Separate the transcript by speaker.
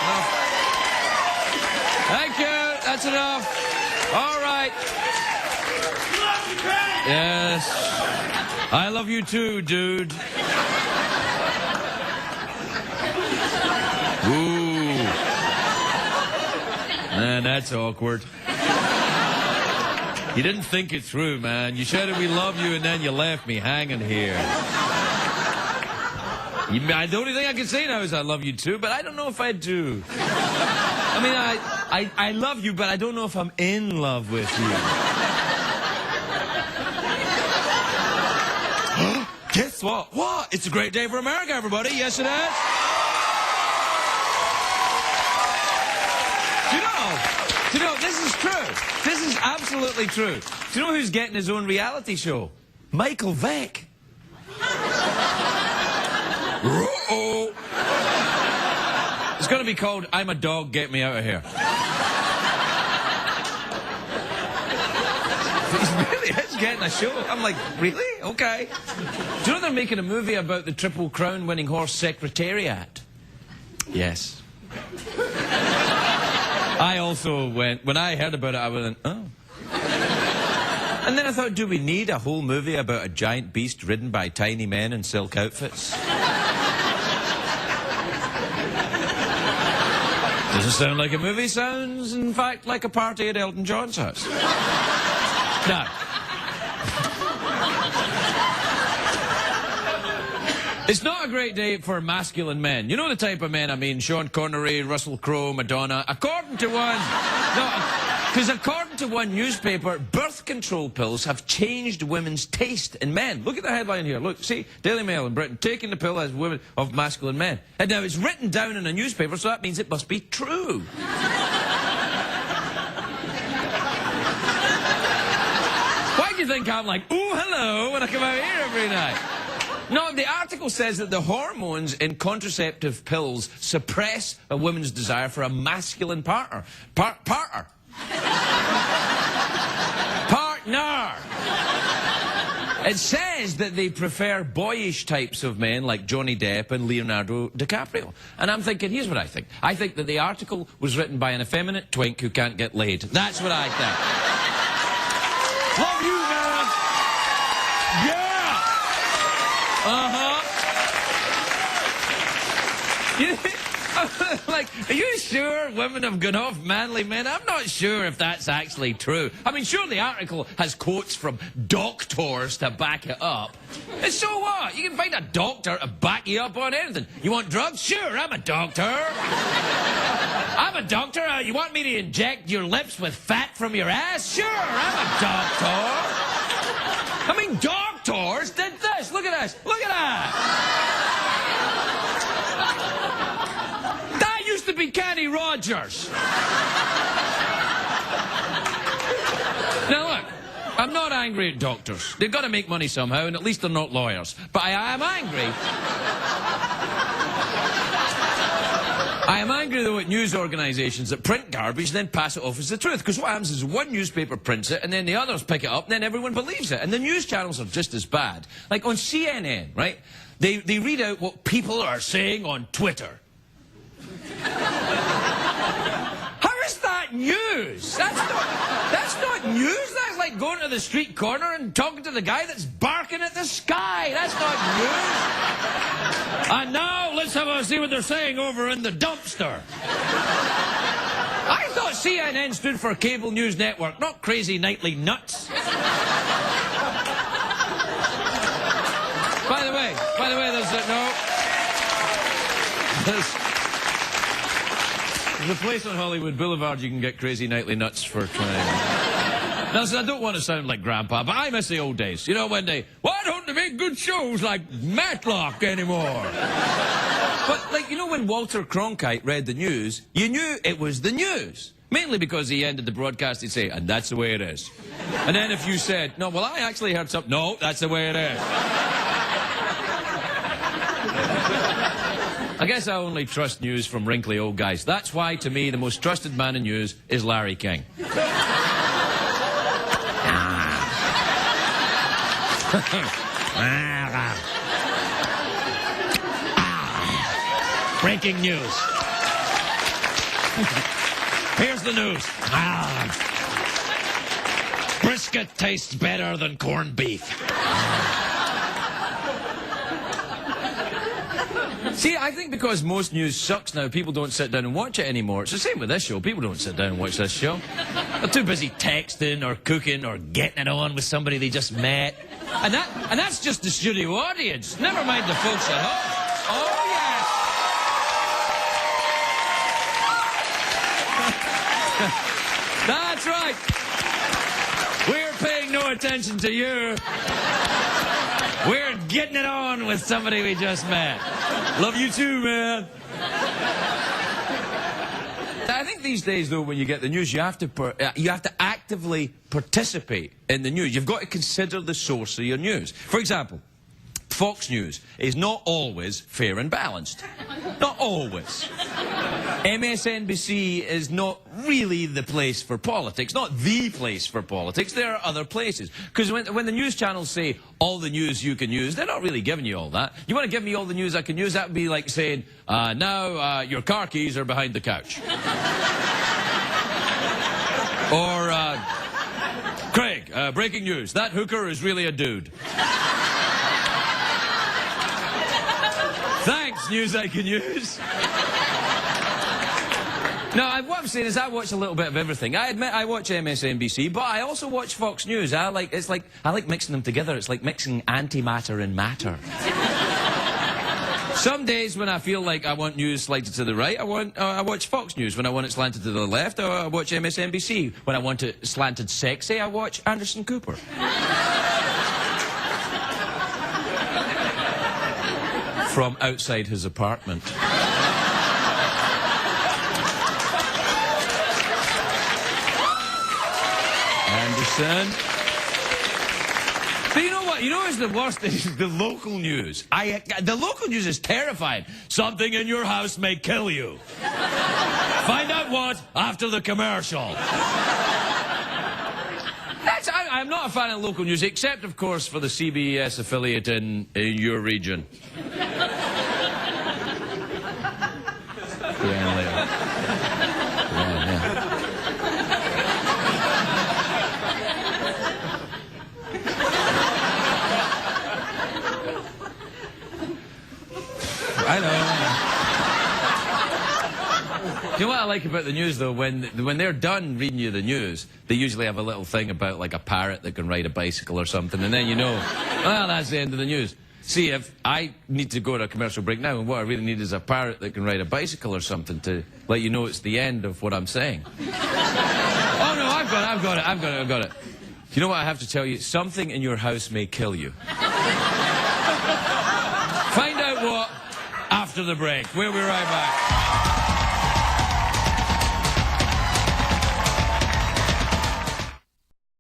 Speaker 1: Enough. Thank you. That's enough. All right. Yes. I love you too, dude. Ooh. Man, that's awkward. You didn't think it through, man. You shouted we love you and then you left me hanging here. The only thing I can say now is I love you too, but I don't know if I do. I mean, I love you, but I don't know if I'm in love with you. Guess what? What? It's a great day for America, everybody. Yes, it is. Do you know, this is true. This is absolutely true. Do you know who's getting his own reality show? Michael Vick. Uh-oh. It's going to be called I'm a Dog, Get Me Out of Here. He really is getting a show. I'm like, really? Okay. Do you know they're making a movie about the Triple Crown winning horse Secretariat? Yes. I also went, when I heard about it, I went, oh. And then I thought, do we need a whole movie about a giant beast ridden by tiny men in silk outfits? Doesn't sound like a movie. Sounds, in fact, like a party at Elton John's house. Now, it's not a great day for masculine men. You know the type of men I mean, Sean Connery, Russell Crowe, Madonna. According to one... No, because according to one newspaper, birth control pills have changed women's taste in men. Look at the headline here. Look, see, Daily Mail in Britain, taking the pill as women of masculine men. And now it's written down in a newspaper, so that means it must be true. Why do you think I'm like, ooh, hello, when I come out here every night? No, the article says that the hormones in contraceptive pills suppress a woman's desire for a masculine partner. Partner. It says that they prefer boyish types of men like Johnny Depp and Leonardo DiCaprio. And I'm thinking, here's what I think. I think that the article was written by an effeminate twink who can't get laid. That's what I think. Love you, man. Yeah. Like, are you sure women have gone off manly men? I'm not sure if that's actually true. I mean, sure, the article has quotes from doctors to back it up. And so what? You can find a doctor to back you up on anything. You want drugs? Sure, I'm a doctor. I'm a doctor. You want me to inject your lips with fat from your ass? Sure, I'm a doctor. I mean, doctors did this. Look at this. Look at that. Used to be Kenny Rogers. Now look, I'm not angry at doctors. They've got to make money somehow, and at least they're not lawyers. But I am angry. I am angry, though, at news organisations that print garbage and then pass it off as the truth. Because what happens is one newspaper prints it, and then the others pick it up, and then everyone believes it. And the news channels are just as bad. Like on CNN, right? They read out what people are saying on Twitter. How is that news? That's not news. That's like going to the street corner and talking to the guy that's barking at the sky. That's not news. And now let's see what they're saying over in the dumpster. I thought CNN stood for Cable News Network, not Crazy Nightly Nuts. By the way, there's a place on Hollywood Boulevard you can get Crazy Nightly Nuts for trying. Now, so I don't want to sound like Grandpa, but I miss the old days. You know, when why don't they make good shows like Matlock anymore? But, like, you know when Walter Cronkite read the news, you knew it was the news. Mainly because he ended the broadcast, he'd say, and that's the way it is. And then if you said, no, well, I actually heard something, no, that's the way it is. I guess I only trust news from wrinkly old guys. That's why, to me, the most trusted man in news is Larry King. Breaking news. Here's the news. Brisket tastes better than corned beef. See, I think because most news sucks now, people don't sit down and watch it anymore. It's the same with this show. People don't sit down and watch this show. They're too busy texting or cooking or getting it on with somebody they just met. And that's just the studio audience. Never mind the folks at home. Oh, yes. That's right. We're paying no attention to you. We're getting it on with somebody we just met. Love you too, man. I think these days, though, when you get the news, you have to actively participate in the news. You've got to consider the source of your news. For example, Fox News is not always fair and balanced. Not always. MSNBC is not really the place for politics, not the place for politics. There are other places. Because when the news channels say all the news you can use, they're not really giving you all that. You want to give me all the news I can use? That would be like saying, now your car keys are behind the couch. Or, Craig, breaking news, that hooker is really a dude. Thanks, news I can use. No, what I'm saying is I watch a little bit of everything. I admit I watch MSNBC, but I also watch Fox News. I like mixing them together. It's like mixing antimatter and matter. Some days when I feel like I want news slanted to the right, I watch Fox News. When I want it slanted to the left, I watch MSNBC. When I want it slanted sexy, I watch Anderson Cooper. From outside his apartment. Anderson. But you know what? You know what's the worst thing? The local news. The local news is terrifying. Something in your house may kill you. Find out what after the commercial. I'm not a fan of local news, except, of course, for the CBS affiliate in your region. I know. You know what I like about the news, though? When they're done reading you the news, they usually have a little thing about, like, a parrot that can ride a bicycle or something, and then you know, well, that's the end of the news. See, if I need to go to a commercial break now, and what I really need is a parrot that can ride a bicycle or something to let you know it's the end of what I'm saying. Oh, no, I've got it. You know what I have to tell you? Something in your house may kill you. Find out what after the break. We'll be right back.